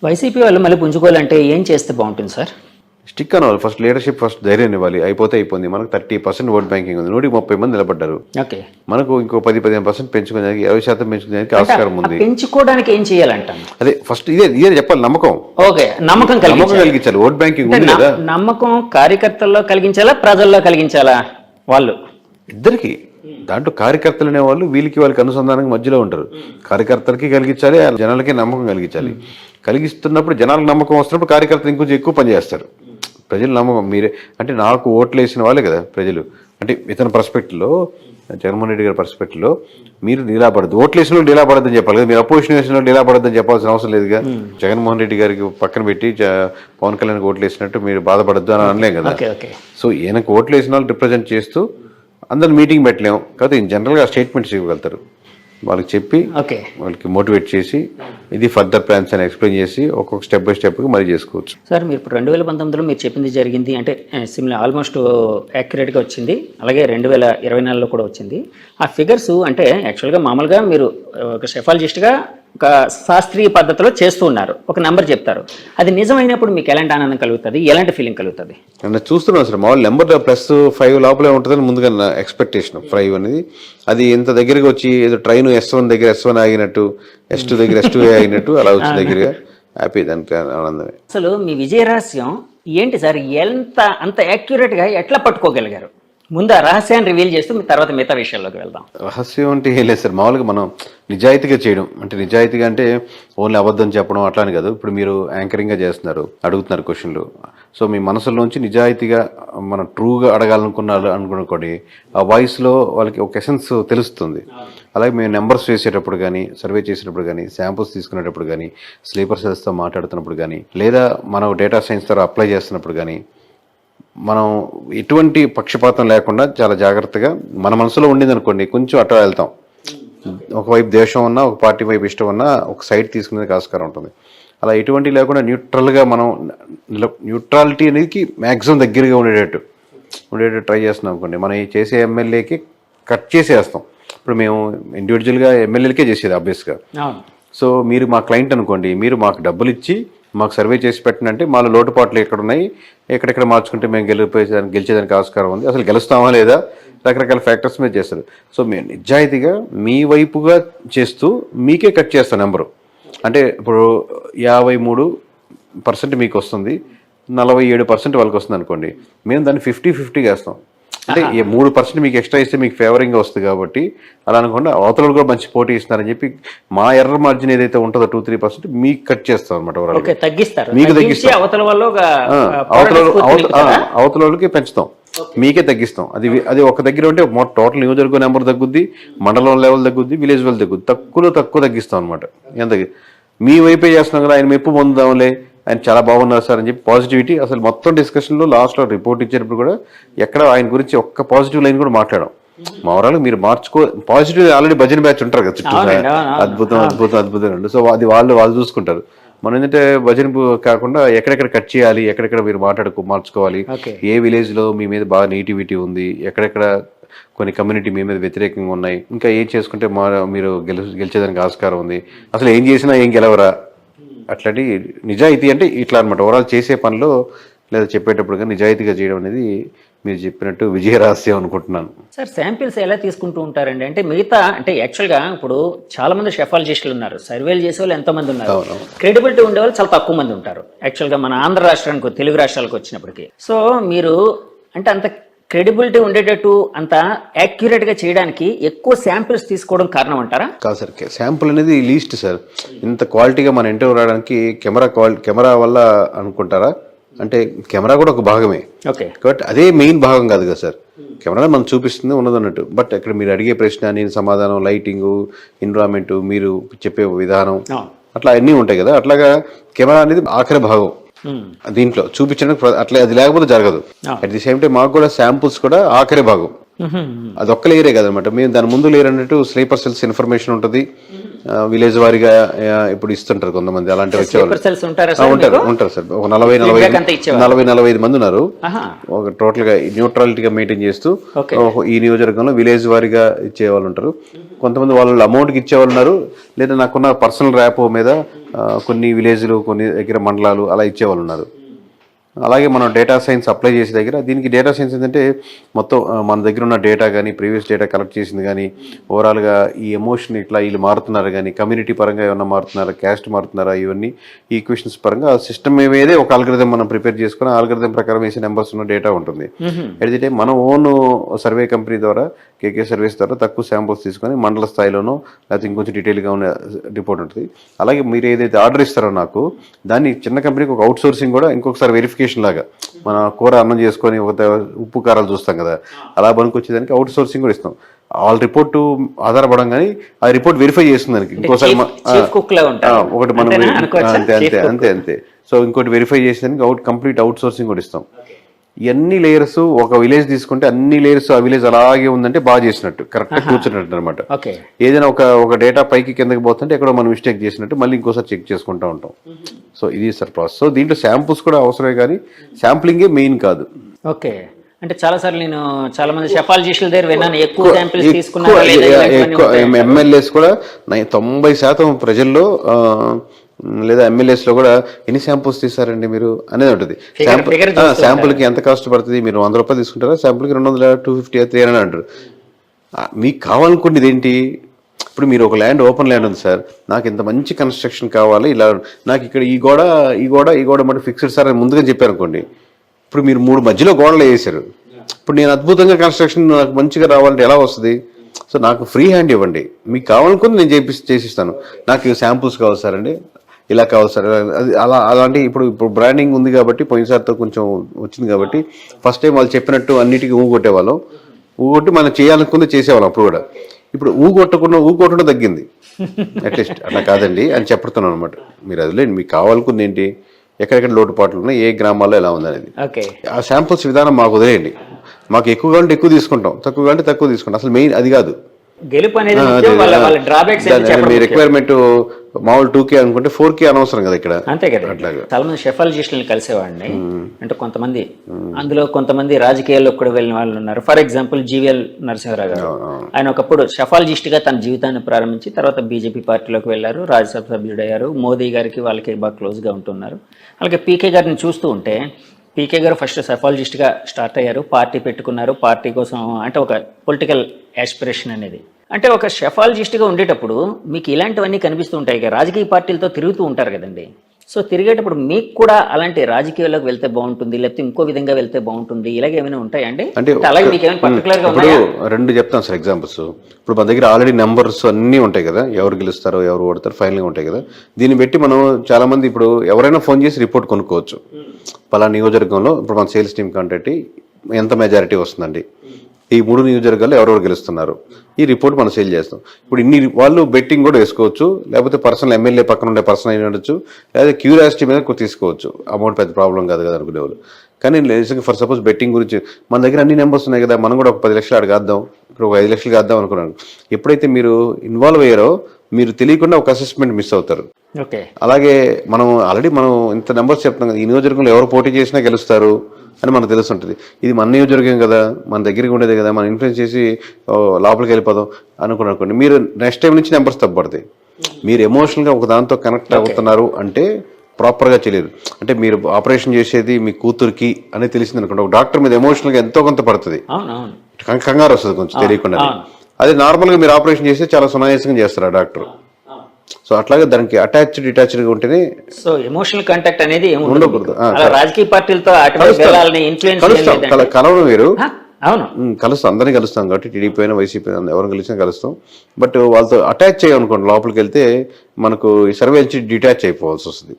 YCP వాళ్ళు మళ్ళీ పుంజుకోవాలంటే ఏం చేస్తే బాగుంటుంది సార్? స్టిక్ అవ్వాలి. ఫస్ట్ లీడర్షిప్ ఫస్ట్ ధైర్యం ఇవ్వాలి. అయిపోయింది. మనకు 30% ఓట్ బ్యాంకింగ్ ఉంది. 130 మంది నిలబడ్డారు. ఓకే, మనకు ఇంకో 10-15% పెంచుకునేదానికి 20% పెంచుకునేదానికి ఆస్కారం ఉంది. పెంచుకోవడానికి ఏం చేయాలంటాను? అదే ఫస్ట్ ఇదే చెప్పాలి. నమ్మకం. ఓకే, నమ్మకం కలిగించాలి. ఓట్ బ్యాంకింగ్ ఉంది కదా. నమ్మకం కార్యకర్తల్లో కలిగించాలా, ప్రజల్లో కలిగించాలా? వాళ్ళు ఇద్దరికి దాంట్లో కార్యకర్తలు అనే వాళ్ళు వాళ్ళకి అనుసంధానం మధ్యలో ఉంటారు. కార్యకర్తలకి కలిగించాలి, జనాలకి నమ్మకం కలిగించాలి. కలిగిస్తున్నప్పుడు జనాలకు నమ్మకం వస్తున్నప్పుడు కార్యకర్తలు ఇంకొంచెం ఎక్కువ పనిచేస్తారు. ప్రజలు నమ్మకం మీరే అంటే నాకు ఓట్లు వేసిన వాళ్ళే కదా ప్రజలు. అంటే ఇతని పర్స్పెక్టివ్లో, జగన్మోహన్ రెడ్డి గారి పర్స్పెక్టివ్లో మీరు డీలాపడద్దు. ఓట్లు వేసిన వాళ్ళు డీలాపడద్దని చెప్పాలి కదా. మీరు అపోజిషన్ వేసిన వాళ్ళు డీలాపడద్దని చెప్పాల్సిన అవసరం లేదుగా. జగన్మోహన్ రెడ్డి గారికి పక్కన పెట్టి పవన్ కళ్యాణ్కి ఓట్లు వేసినట్టు మీరు బాధపడద్దు అని అనలేం కదా. సో ఈయనకు ఓట్లు వేసిన వాళ్ళు రిప్రజెంట్ చేస్తూ అందరు మీటింగ్ పెట్టలేము కాబట్టి జనరల్గా స్టేట్మెంట్స్ ఇవ్వగలుగుతారు. వాళ్ళకి చెప్పి వాళ్ళకి మోటివేట్ చేసి ఇది ఫర్దర్ ప్లాన్స్ అని ఎక్స్ప్లెయిన్ చేసి ఒక్కొక్క స్టెప్ బై స్టెప్గా మరీ చేసుకోవచ్చు. సార్, మీరు ఇప్పుడు 2019లో మీరు చెప్పింది జరిగింది అంటే సిమిలర్ ఆల్మోస్ట్ యాక్యురేట్గా వచ్చింది. అలాగే 2024లో కూడా వచ్చింది. ఆ ఫిగర్స్ అంటే యాక్చువల్గా మామూలుగా మీరు ఒక సెఫాలజిస్ట్గా ఒక శాస్త్రీయ పద్ధతిలో చేస్తూ ఉన్నారు. ఒక నెంబర్ చెప్తారు, అది నిజమైనప్పుడు మీకు ఎలాంటి ఆనందం కలుగుతుంది, ఎలాంటి ఫీలింగ్ కలుగుతుంది? చూస్తున్నాం సార్. మామూలు నెంబర్ +5 లోపలే ఉంటుందని ముందుగా ఎక్స్పెక్టేషన్. 5 అనేది అది ఎంత దగ్గరగా వచ్చి ఏదో ట్రైన్ S1 దగ్గర S1 ఆగినట్టు, S2 దగ్గర S2 ఆగినట్టు అలా వచ్చి దగ్గరగా హ్యాపీ. దానికి ఆనందమే. అసలు మీ విజయ రహస్యం ఏంటి సార్? అంత యాక్యురేట్గా ఎట్లా పట్టుకోగలిగారు? ముందు ఆ రహస్యాన్ని రివీల్ చేస్తూ తర్వాత మిగతా విషయాల్లోకి వెళ్దాం. రహస్యం అంటే ఏం లేదు సార్. మామూలుగా మనం నిజాయితీగా చేయడం అంటే నిజాయితీగా అంటే ఓన్లీ అబద్ధం చెప్పడం అట్లా అని కాదు. ఇప్పుడు మీరు యాంకరింగ్గా చేస్తున్నారు, అడుగుతున్నారు క్వశ్చన్లు. సో మీ మనసులోంచి నిజాయితీగా మనం ట్రూగా అనుకోండి, ఆ వాయిస్లో వాళ్ళకి ఒక ఎసెన్స్ తెలుస్తుంది. అలాగే మేము నెంబర్స్ వేసేటప్పుడు కానీ, సర్వే చేసేటప్పుడు కానీ, శాంపుల్స్ తీసుకునేటప్పుడు కానీ, స్లీపర్ సెల్స్తో మాట్లాడుతున్నప్పుడు కానీ, లేదా మనం డేటా సైన్స్ ద్వారా అప్లై చేస్తున్నప్పుడు కానీ మనం ఎటువంటి పక్షపాతం లేకుండా చాలా జాగ్రత్తగా మన మనసులో ఉండింది అనుకోండి కొంచెం అట్లా వెళ్తాం. ఒకవైపు దేశం ఉన్నా, ఒక పార్టీ వైపు ఇష్టం ఉన్నా ఒక సైడ్ తీసుకునేందుకు ఆస్కారం ఉంటుంది. అలా ఎటువంటి లేకుండా న్యూట్రల్గా మనం న్యూట్రాలిటీ అనేది మ్యాక్సిమం దగ్గరగా ఉండేటట్టు ట్రై చేస్తున్నాం అనుకోండి. మనం చేసే ఎమ్మెల్యేకి కట్ చేసేస్తాం. ఇప్పుడు మేము ఇండివిజువల్గా ఎమ్మెల్యేలకే చేసేది ఆబ్వియస్గా. సో మీరు మా క్లయింట్ అనుకోండి, మీరు మాకు డబ్బులు ఇచ్చి మాకు సర్వే చేసి పెట్టినంటే మాలో లోటుపాట్లు ఎక్కడున్నాయి, ఎక్కడెక్కడ మార్చుకుంటే మేము గెలిచేదానికి ఆస్కారం ఉంది, అసలు గెలుస్తామా లేదా, రకరకాల ఫ్యాక్టర్స్ మీద చేస్తారు. సో మేము నిజాయితీగా మీ వైపుగా చేస్తూ మీకే కట్ చేస్తాం నెంబరు. అంటే ఇప్పుడు 53% మీకు వస్తుంది, 47% వాళ్ళకి వస్తుంది అనుకోండి. మేము దాన్ని 50-50 వేస్తాం. అంటే 3% మీకు ఎక్స్ట్రా ఇస్తే మీకు ఫేవరింగ్గా వస్తుంది కాబట్టి అలా అనుకోండి. అవతల కూడా మంచి పోటీ ఇస్తున్నారని చెప్పి మా ఎర్ర మార్జిన్ ఏదైతే ఉంటుందో 2-3% మీకు కట్ చేస్తాం అనమాట. మీకు తగ్గిస్తాం, అవతల వాళ్ళకి పెంచుతాం, మీకే తగ్గిస్తాం. అది ఒక దగ్గర ఉంటే టోటల్ నియోజకవర్గ నెంబర్ తగ్గుద్ది, మండలం లెవెల్ తగ్గుద్ది, విలేజ్ లెవెల్ తగ్గుద్ది. తక్కువ తగ్గిస్తాం అనమాట. ఎంత మీ వైపే చేస్తున్నాం కదా, ఆయన మెప్పు పొందుదాంలే, ఆయన చాలా బాగున్నారు సార్ అని చెప్పి పాజిటివిటీ. అసలు మొత్తం డిస్కషన్లో లాస్ట్లో రిపోర్ట్ ఇచ్చేటప్పుడు కూడా ఎక్కడ ఆయన గురించి ఒక్క పాజిటివ్ లైన్ కూడా మాట్లాడడం. మా ఓవరాల్ మీరు పాజిటివ్ ఆల్రెడీ భజన బ్యాచ్ ఉంటారు కదా చుట్టూ, అద్భుతం. సో అది వాళ్ళు చూసుకుంటారు. మనం ఏంటంటే భజన కాకుండా ఎక్కడెక్కడ కట్ చేయాలి, ఎక్కడెక్కడ మీరు మార్చుకోవాలి, ఏ విలేజ్ లో మీ మీద బాగా నెగిటివిటీ ఉంది, ఎక్కడెక్కడ కొన్ని కమ్యూనిటీ మీ మీద వ్యతిరేకంగా ఉన్నాయి, ఇంకా ఏం చేసుకుంటే మీరు గెలిచేదానికి ఆస్కారం ఉంది, అసలు ఏం చేసినా ఏం గెలవరా, అట్లాంటి నిజాయితీ అంటే ఇట్లా అనమాట. ఓవరాల్ చేసే పనిలో లేదా చెప్పేటప్పుడు కానీ నిజాయితీగా చేయడం అనేది మీరు చెప్పినట్టు విజయ రహస్యం అనుకుంటున్నాను. సార్, శాంపిల్స్ ఎలా తీసుకుంటూ ఉంటారండి? అంటే మిగతా అంటే యాక్చువల్గా ఇప్పుడు చాలా మంది షెఫాలజిస్టులు ఉన్నారు, సర్వేలు చేసే వాళ్ళు ఎంతో మంది ఉన్నారు, క్రెడిబిలిటీ ఉండేవాళ్ళు చాలా తక్కువ మంది ఉంటారు యాక్చువల్గా మన ఆంధ్ర రాష్ట్రానికి, తెలుగు రాష్ట్రాలకు వచ్చినప్పటికీ. సో మీరు అంటే అంత క్రెడిబిలిటీ ఉండేటట్టు అంత యాక్యురేట్గా చేయడానికి ఎక్కువ శాంపిల్స్ తీసుకోవడం కారణం అంటారా? కాదు సార్, శాంపుల్ అనేది లీస్ట్ సార్. ఇంత క్వాలిటీగా మన ఇంటర్వ్యూ రావడానికి కెమెరా వల్ల అనుకుంటారా? అంటే కెమెరా కూడా ఒక భాగమే, కాబట్టి అదే మెయిన్ భాగం కాదు కదా సార్. కెమెరా మనం చూపిస్తుంది ఉన్నదన్నట్టు. బట్ ఇక్కడ మీరు అడిగే ప్రశ్న, నేను సమాధానం, లైటింగ్, ఎన్విరాన్మెంట్, మీరు చెప్పే విధానం, అట్లా అన్నీ ఉంటాయి కదా. అట్లాగా కెమెరా అనేది ఆఖరి భాగం దీంట్లో చూపించడానికి. అట్లా అది లేకపోతే జరగదు. అట్ ది సేమ్ టైం మాకు కూడా శాంపుల్స్ కూడా ఆఖరి భాగం. అది ఒక్క లేయరే కదనమాట. మేము దాని ముందు లేయర్ అన్నట్టు స్లీపర్ సెల్స్ ఇన్ఫర్మేషన్ ఉంటుంది, విలేజ్ వారీగా ఇప్పుడు ఇస్తుంటారు కొంతమంది. అలాంటి వచ్చేవాళ్ళు ఉంటారు సార్. ఒక 40-45 మంది ఉన్నారు. ఒక టోటల్ గా న్యూట్రాలిటీగా మెయింటైన్ చేస్తూ ఈ నియోజకవర్గంలో విలేజ్ వారీగా ఇచ్చే వాళ్ళు ఉంటారు. కొంతమంది వాళ్ళు అమౌంట్కి ఇచ్చేవాళ్ళు ఉన్నారు, లేదా నాకున్న పర్సనల్ ర్యాప్ మీద కొన్ని విలేజ్లు కొన్ని దగ్గర మండలాలు అలా ఇచ్చేవాళ్ళు ఉన్నారు. అలాగే మనం డేటా సైన్స్ అప్లై చేసే దగ్గర దీనికి డేటా సైన్స్ ఏంటంటే మొత్తం మన దగ్గర ఉన్న డేటా కానీ ప్రీవియస్ డేటా కలెక్ట్ చేసింది కానీ ఓవరాల్గా ఈ ఎమోషన్ ఇట్లా వీళ్ళు మారుతున్నారు కానీ కమ్యూనిటీ పరంగా ఏమన్నా మారుతున్నారా, క్యాస్ట్ మారుతున్నారా, ఇవన్నీ ఈ ఈక్వేషన్స్ పరంగా సిస్టమ్ ఏదే ఒక ఆల్గరిథం మనం ప్రిపేర్ చేసుకుని ఆల్గరిథం ప్రకారం వేసే నెంబర్స్ ఉన్న డేటా ఉంటుంది. అయితే మనం ఓన్ సర్వే కంపెనీ ద్వారా కేకే సర్వీస్ ద్వారా తక్కువ శాంపుల్స్ తీసుకొని మండల స్థాయిలోనో లేకపోతే ఇంకొంచెం డీటెయిల్గా ఉన్న రిపోర్ట్ ఉంటుంది. అలాగే మీరు ఏదైతే ఆర్డర్ ఇస్తారో నాకు దాన్ని చిన్న కంపెనీకి ఒక అవుట్ సోర్సింగ్ కూడా ఇంకొకసారి వెరిఫికేషన్ లాగా మన కూర అన్నం చేసుకొని ఒక ఉప్పు కారాలు చూస్తాం కదా, అలా పనికొచ్చేదానికి అవుట్ సోర్సింగ్ కూడా ఇస్తాం. ఆల్ రిపోర్టు ఆధారపడం కానీ ఆ రిపోర్ట్ వెరిఫై చేస్తుంది దానికి ఇంకోసారి ఒకటి మనం అంతే. సో ఇంకోటి వెరిఫై చేసేదానికి కంప్లీట్ అవుట్ సోర్సింగ్ కూడా ఇస్తాం. ఎన్ని లేయర్స్ ఒక విలేజ్ తీసుకుంటే అన్ని లేయర్స్ ఆ విలేజ్ అలాగే ఉందంటే బాగా చేసినట్టు, కరెక్ట్గా కూర్చున్నట్టు అనమాట. ఏదైనా ఒక డేటా పైకి కిందకి పోతుంటే ఎక్కడో మనం మిస్టేక్ చేసినట్టు మళ్ళీ ఇంకోసారి చెక్ చేసుకుంటూ ఉంటాం. సో ఇది సార్ ప్రాసెస్. సో దీంట్లో శాంపుల్స్ కూడా అవసరమే కానీ శాంప్లింగే మెయిన్ కాదు. ఓకే, అంటే చాలా సార్లు నేను చాలా మంది సెఫాలజిస్టుల దగ్గర విన్నాను ఎక్కువ శాంపిల్స్ తీసుకున్నారు. ఎమ్మెల్యేస్ కూడా 90% ప్రజల్లో లేదా ఎమ్మెల్యేస్లో కూడా ఎన్ని శాంపుల్స్ తీసారండి మీరు అనేది ఉంటుంది. శాంపుల్కి ఎంత కాస్ట్ పడుతుంది, మీరు 100 రూపాయలు తీసుకుంటారా, శాంపుల్కి 200, 250, 300 అంటారు. మీకు కావాలనుకునేది ఏంటి? ఇప్పుడు మీరు ఒక ల్యాండ్ ఓపెన్ ల్యాండ్ ఉంది సార్, నాకు ఇంత మంచి కన్స్ట్రక్షన్ కావాలి, ఇలా నాకు ఇక్కడ ఈ గోడ మటు ఫిక్స్డ్ సార్ అని ముందుగా చెప్పారు అనుకోండి. ఇప్పుడు మీరు 3 మధ్యలో గోడలు వేసారు. ఇప్పుడు నేను అద్భుతంగా కన్స్ట్రక్షన్ నాకు మంచిగా రావాలంటే ఎలా వస్తుంది? సో నాకు ఫ్రీ హ్యాండ్ ఇవ్వండి, మీకు కావాలనుకుని నేను చేసిస్తాను. నాకు శాంపుల్స్ కావాలి సార్ అండి, ఇలా కావాలి సార్, అది అలాంటి ఇప్పుడు బ్రాండింగ్ ఉంది కాబట్టి పోయినసారితో కొంచెం వచ్చింది కాబట్టి ఫస్ట్ టైం వాళ్ళు చెప్పినట్టు అన్నిటికీ ఊగొట్టేవాళ్ళం. ఊగొట్టి మనం చేయాలనుకుంది చేసేవాళ్ళం. అప్పుడు కూడా ఇప్పుడు ఊగొట్టడం తగ్గింది. అట్లీస్ట్ అట్లా కాదండి అని చెప్తున్నాను అనమాట. మీరు అదిలేండి, మీకు కావాలనుకుంది ఏంటి, ఎక్కడెక్కడ లోటుపాట్లు ఉన్నాయి, ఏ గ్రామాల్లో ఎలా ఉంది ఆ శాంపుల్స్ విధానం మాకు వదిలేయండి. మాకు ఎక్కువ కావాలంటే ఎక్కువ తీసుకుంటాం, తక్కువ కావాలంటే తక్కువ తీసుకుంటాం. అసలు మెయిన్ అది కాదు. గెలుపు అనేది మీ రిక్వైర్మెంట్ మామూలు 2K అనుకుంటే 4K అనవసరం కదా ఇక్కడ. అంతే కదా. చాలా మంది సెఫాలజిస్టులను కలిసేవాడిని. అంటే కొంతమంది అందులో కొంతమంది రాజకీయాల్లో కూడా వెళ్ళిన వాళ్ళు ఉన్నారు. ఫర్ ఎగ్జాంపుల్ జీవీఎల్ నరసింహరావు గారు, ఆయన ఒకప్పుడు సెఫాలజిస్ట్ గా తన జీవితాన్ని ప్రారంభించి తర్వాత బీజేపీ పార్టీలోకి వెళ్ళారు, రాజ్యసభ సభ్యుడయ్యారు, మోదీ గారికి వాళ్ళకి బాగా క్లోజ్ గా ఉంటున్నారు. అలాగే పీకే గారిని చూస్తూ ఉంటే పీకే గారు ఫస్ట్ సెఫాలజిస్ట్గా స్టార్ట్ అయ్యారు, పార్టీ పెట్టుకున్నారు, పార్టీ కోసం అంటే ఒక పొలిటికల్ యాస్పిరేషన్ అనేది. అంటే ఒక సెఫాలజిస్ట్గా ఉండేటప్పుడు మీకు ఇలాంటివన్నీ కనిపిస్తూ ఉంటాయి కదా, రాజకీయ పార్టీలతో తిరుగుతూ ఉంటారు కదండి. సో తిరిగేటప్పుడు మీకు కూడా అలాంటి రాజకీయాల్లోకి వెళ్తే బాగుంటుంది, లేకపోతే ఇంకో విధంగా వెళ్తే బాగుంటుంది, ఇలాగే ఏమైనా ఉంటాయండి? అంటే అలాగే మీకు ఏమైనా పర్టికులర్గా ఉన్నాయా? 2 చెప్తాను సార్ ఎగ్జాంపుల్స్. ఇప్పుడు మన దగ్గర ఆల్రెడీ నెంబర్స్ అన్నీ ఉంటాయి కదా, ఎవరు గెలుస్తారో ఎవరు ఓడతారో ఫైనల్గా ఉంటాయి కదా. దీన్ని బట్టి మనం చాలా మంది ఇప్పుడు ఎవరైనా ఫోన్ చేసి రిపోర్ట్ కొనుక్కోవచ్చు. పలానా నియోజకవర్గంలో ఇప్పుడు మన సేల్స్ టీమ్ కాంటాక్ట్ ఎంత మెజారిటీ వస్తుందండి, ఈ 3 నియోజకవర్గాల్లో ఎవరెవరు గెలుస్తున్నారు, ఈ రిపోర్ట్ మనం సేల్ చేస్తాం. ఇప్పుడు ఇన్ని వాళ్ళు బెట్టింగ్ కూడా వేసుకోవచ్చు, లేకపోతే పర్సనల్ ఎమ్మెల్యే పక్కన ఉండే పర్సన్ అయిన ఉండొచ్చు, లేదా క్యూరియాసిటీ మీద తీసుకోవచ్చు. అమౌంట్ పెద్ద ప్రాబ్లం కాదు కదా అనుకునేవాళ్ళు. కానీ నిజంగా ఫర్ సపోజ్ బెట్టింగ్ గురించి మన దగ్గర అన్ని నెంబర్స్ ఉన్నాయి కదా, మనం కూడా ఒక 10 లక్షలు అడగాద్దాం, ఇప్పుడు ఒక 5 లక్షలు కాద్దాం అనుకున్నాను. ఎప్పుడైతే మీరు ఇన్వాల్వ్ అయ్యారో మీరు తెలియకుండా ఒక అసెస్మెంట్ మిస్ అవుతారు. అలాగే మనం ఆల్రెడీ ఇంత నెంబర్స్ చెప్తున్నాం కదా, ఈ నియోజకవర్గంలో ఎవరు పోటీ చేసినా గెలుస్తారు అని మనకు తెలుస్తుంటుంది. ఇది మన నియోజకవర్గం కదా, మన దగ్గరికి ఉండేది కదా, మనం ఇన్ఫ్లుయెన్స్ చేసి లోపలికి వెళ్ళిపోదాం అనుకోండి. మీరు నెక్స్ట్ టైం నుంచి నెంబర్స్ తప్పబడతాయి. మీరు ఎమోషనల్గా ఒక దాంతో కనెక్ట్ అవుతున్నారు అంటే ప్రాపర్గా చేయలేరు. అంటే మీరు ఆపరేషన్ చేసేది మీ కూతురికి అని తెలిసింది అనుకోండి, ఒక డాక్టర్ మీద ఎమోషనల్గా ఎంతో కొంత పడుతుంది, కంగారు వస్తుంది కొంచెం తెలియకుండా. అదే నార్మల్గా మీరు ఆపరేషన్ చేస్తే చాలా సునాయాసంగా చేస్తారు ఆ డాక్టర్. సో అట్లాగే దానికి డిటాచ్డ్గా ఉంటేనే. సో ఎమోషనల్ కాంటాక్ట్ అనేది ఉండకూడదు. రాజకీయ పార్టీలతో కలవడం వేరు. కలుస్తాం, అందరినీ కలుస్తాం కాబట్టి టీడీపీ అయినా వైసీపీ అయినా ఎవరిని కలిసినా కలుస్తాం. బట్ వాళ్ళతో అటాచ్ చేయనుకోండి, లోపలికి వెళ్తే మనకు ఈ సర్వే నుంచి డిటాచ్ అయిపోవాల్సి వస్తుంది.